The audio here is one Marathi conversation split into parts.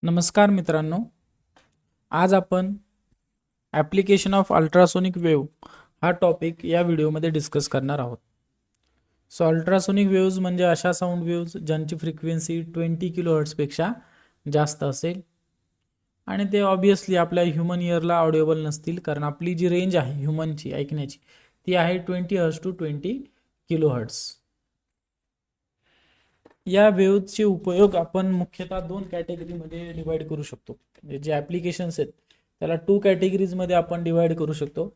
नमस्कार मित्रांनो, आज आपण ॲप्लिकेशन ऑफ अल्ट्रासोनिक वेव्ह हा टॉपिक या व्हिडिओमध्ये डिस्कस करणार आहोत. सो अल्ट्रासोनिक वेव्ज म्हणजे अशा साऊंड वेव्ज ज्यांची फ्रिक्वेन्सी 20 किलोहर्ट्झपेक्षा जास्त असेल आणि ते ऑब्वियसली आपल्या ह्युमन इयरला ऑडिओबल नसतील, कारण आपली जी रेंज आहे ह्युमनची ऐकण्याची ती आहे 20 हर्ट्झ टू 20 किलोहर्ट्झ. या वेव्हचे उपयोग आपण मुख्यतः दोन कॅटेगरीमध्ये डिवाइड करू शकतो. जे ॲप्लिकेशन्स आहेत त्याला टू कॅटेगरीजमध्ये आपण डिवाइड करू शकतो.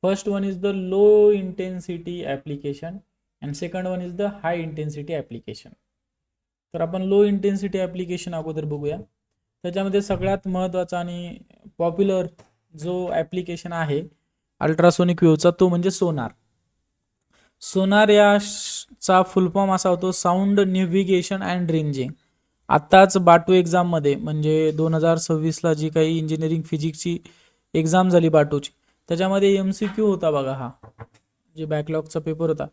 First one is the low intensity application and second one is the high intensity application. तर आपण लो इंटेन्सिटी ॲप्लिकेशन अगोदर बघूया. त्याच्यामध्ये सगळ्यात महत्त्वाचा आणि पॉप्युलर जो ॲप्लिकेशन आहे अल्ट्रासोनिक वेव्हचा तो म्हणजे सोनार. सोनार याचा फुल फॉर्म असा होतो साऊंड नेव्हिगेशन अँड रेंजिंग. आत्ताच बाटू एक्झाममध्ये म्हणजे 2026ला जी काही इंजिनिअरिंग फिजिक्सची एक्झाम झाली बाटूची, त्याच्यामध्ये MCQ होता बघा. हा जे बॅकलॉगचा पेपर होता,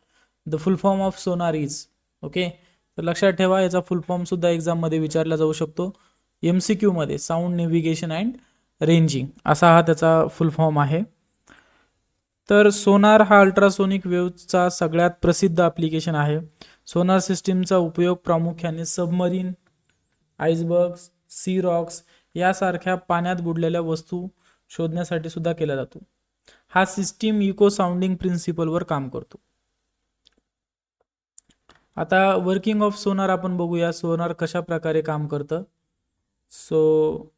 the full form of Sonar is. Okay, तर लक्षात ठेवा याचा फुल फॉर्म सुद्धा एक्झाममध्ये विचारला जाऊ शकतो. MCQ मध्ये साऊंड नेव्हिगेशन अँड रेंजिंग असा हा त्याचा फुल फॉर्म आहे. तर सोनार हा अल्ट्रासोनिक वेव्हचा सगळ्यात प्रसिद्ध ॲप्लिकेशन आहे. सोनार सिस्टीमचा उपयोग प्रामुख्याने सबमरीन, आइसबर्ग्स, सी रॉक्स यासारख्या पाण्यात बुडलेल्या वस्तू शोधण्यासाठी सुद्धा केला जातो. हा सिस्टीम इको साऊंडिंग प्रिन्सिपलवर काम करतो. आता वर्किंग ऑफ सोनार आपण बघूया. सोनार कशा प्रकारे काम करतं. सो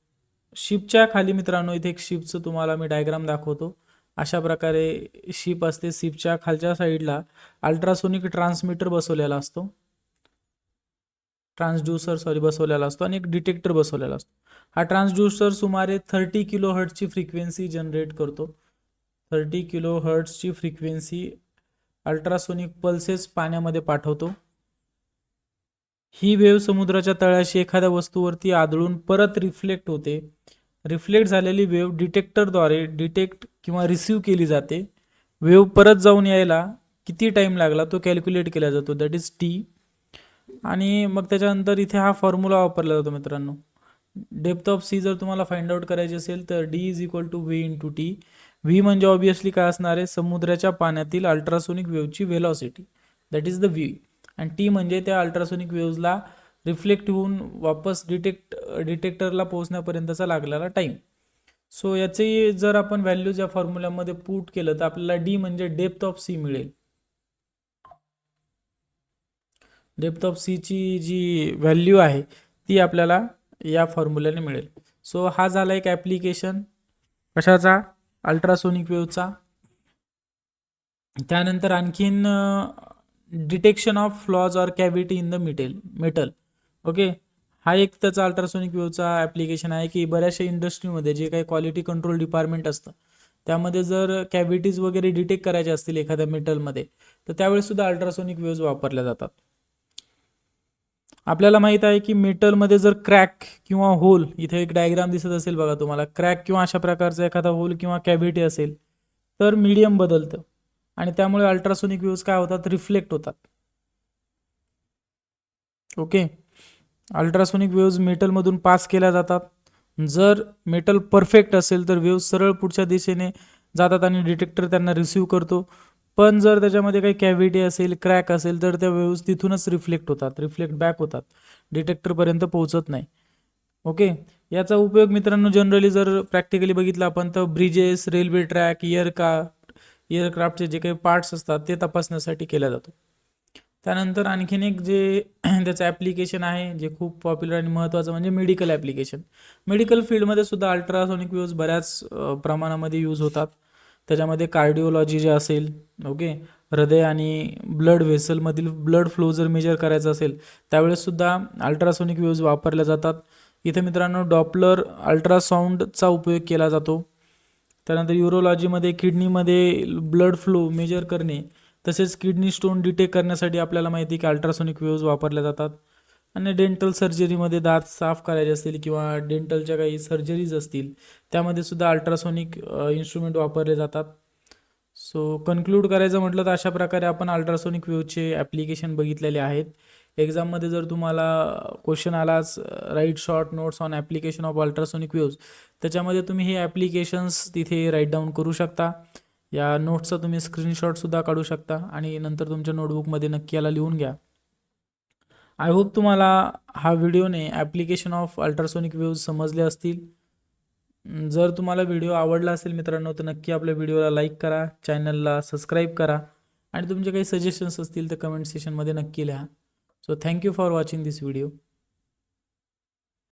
शिपच्या खाली मित्रांनो, इथे एक शिपचं तुम्हाला मी डायग्राम दाखवतो. अशा प्रकारे शिप असते. शिपच्या खालच्या साईडला अल्ट्रासोनिक ट्रान्समीटर बसवलेला असतो, ट्रान्सड्यूसर बसवलेला असतो आणि एक डिटेक्टर बसवलेला असतो. हा ट्रान्सड्यूसर सुमारे 30 किलो हर्ट्झची फ्रिक्वेन्सी जनरेट करतो. 30 किलो हर्ट्झची फ्रिक्वेन्सी अल्ट्रासोनिक पल्सेस पाण्यामध्ये पाठवतो. ही वेव्ह समुद्राच्या तळाशी एखाद्या वस्तूवरती आदळून परत रिफ्लेक्ट होते. रिफ्लेक्ट झालेली वेव्ह डिटेक्टरद्वारे डिटेक्ट किंवा रिसीव्ह केली जाते. वेव्ह परत जाऊन यायला किती टाईम लागला तो कॅल्क्युलेट केला जातो, दॅट इज टी. आणि मग त्याच्यानंतर इथे हा फॉर्म्युला वापरला जातो मित्रांनो. डेप्थ ऑफ सी जर तुम्हाला फाइंड आउट करायची असेल तर D is equal to v into t. V म्हणजे ऑब्वियसली काय असणार आहे, समुद्राच्या पाण्यातील अल्ट्रासोनिक वेव्हची velocity, that is the v. आणि टी म्हणजे त्या अल्ट्रासोनिक वेव्हजला रिफ्लेक्ट होऊन वापस डिटेक्टरला पोहोचण्यापर्यंतचा लागलेला टाईम. सो याचे जर आपण व्हॅल्यूज या फॉर्म्युल्यामध्ये पुट केलं तर आपल्याला D म्हणजे डेप्थ ऑफ सी मिळेल. डेप्थ ऑफ सीची जी व्हॅल्यू आहे ती आपल्याला या फॉर्म्युल्याने मिळेल. सो हा झाला एक ॲप्लिकेशन कशाचा, अल्ट्रासोनिक वेव्हचा. त्यानंतर आणखीन detection of flaws or cavity in the metal. Okay, हा एक त्याचा अल्ट्रासोनिक वेव्हचा ॲप्लिकेशन आहे की बऱ्याचशा इंडस्ट्रीमध्ये जे काही क्वालिटी कंट्रोल डिपार्टमेंट असतं त्यामध्ये जर कॅव्हिटीज वगैरे डिटेक्ट करायचे असतील एखाद्या मेटलमध्ये तर त्यावेळेस सुद्धा अल्ट्रासोनिक वेव्हज वापरल्या जातात. आपल्याला माहित आहे की मेटलमध्ये जर क्रॅक किंवा होल, इथे एक डायग्राम दिसत असेल बघा तुम्हाला, क्रॅक किंवा अशा प्रकारचा एखादा होल किंवा कॅव्हिटी असेल तर मीडियम बदलतं आणि त्यामुळे अल्ट्रासोनिक वेव्हज काय होतात, रिफ्लेक्ट होतात. ओके, अल्ट्रासोनिक वेव्हज मेटलमधून पास केल्या जातात. जर मेटल परफेक्ट असेल तर वेव्ह सरळ पुढच्या दिशेने जातात आणि डिटेक्टर त्यांना रिसीव्ह करतो. पण जर त्याच्यामध्ये काही कॅव्हिटी असेल, क्रॅक असेल तर त्या वेव्हज तिथूनच रिफ्लेक्ट होतात, रिफ्लेक्ट बॅक होतात, डिटेक्टरपर्यंत पोहोचत नाही. ओके, याचा उपयोग मित्रांनो जनरली जर प्रॅक्टिकली बघितलं आपण तर ब्रिजेस, रेल्वे ट्रॅक, एअरक्राफ्टचे जे काही पार्ट्स असतात ते तपासण्यासाठी केला जातो. त्यानंतर आणखीन एक जे त्याचं ॲप्लिकेशन आहे जे खूप पॉप्युलर आणि महत्त्वाचं म्हणजे मेडिकल ॲप्लिकेशन. मेडिकल फील्डमध्ये सुद्धा अल्ट्रासोनिक वेव्हज बऱ्याच प्रमाणामध्ये यूज होतात. त्याच्यामध्ये कार्डिओलॉजी जे असेल, ओके, हृदय आणि ब्लड व्हेसलमधील ब्लड फ्लो जर मेजर करायचा असेल त्यावेळेस सुद्धा अल्ट्रासोनिक वेव्हज वापरल्या जातात. इथे मित्रांनो डॉपलर अल्ट्रासाऊंडचा उपयोग केला जातो. त्यानंतर युरोलॉजीमध्ये किडनीमध्ये ब्लड फ्लो मेजर करणे, तसेच किडनी स्टोन डिटेक्ट करण्यासाठी आपल्याला माहिती आहे की अल्ट्रासोनिक वेव्हज वापरल्या जातात. आणि डेंटल सर्जरीमध्ये दात साफ करायचे असतील किंवा डेंटलच्या काही सर्जरीज असतील त्यामध्ये सुद्धा अल्ट्रासोनिक इन्स्ट्रुमेंट वापरले जातात. सो कन्क्लूड करायचं म्हटलं तर अशा प्रकारे आपण अल्ट्रासोनिक वेव्हचे ॲप्लिकेशन बघितलेले आहेत एक्झाममध्ये जर तुम्हाला क्वेश्चन आलाच, write short notes on application of ultrasonic waves, त्याच्यामध्ये तुम्ही हे ॲप्लिकेशन्स तिथे राईट डाऊन करू शकता. या नोट्सचा तुम्ही स्क्रीनशॉटसुद्धा काढू शकता आणि नंतर तुमच्या नोटबुकमध्ये नक्की याला लिहून घ्या. आय होप तुम्हाला हा व्हिडिओने ॲप्लिकेशन ऑफ अल्ट्रासोनिक वेव्ज समजले असतील. जर तुम्हाला व्हिडिओ आवडला असेल मित्रांनो, तर नक्की आपल्या व्हिडिओला लाईक करा, चॅनलला सबस्क्राईब करा आणि तुमचे काही सजेशन्स असतील तर कमेंट सेशनमध्ये नक्की लिहा. So thank you for watching this video.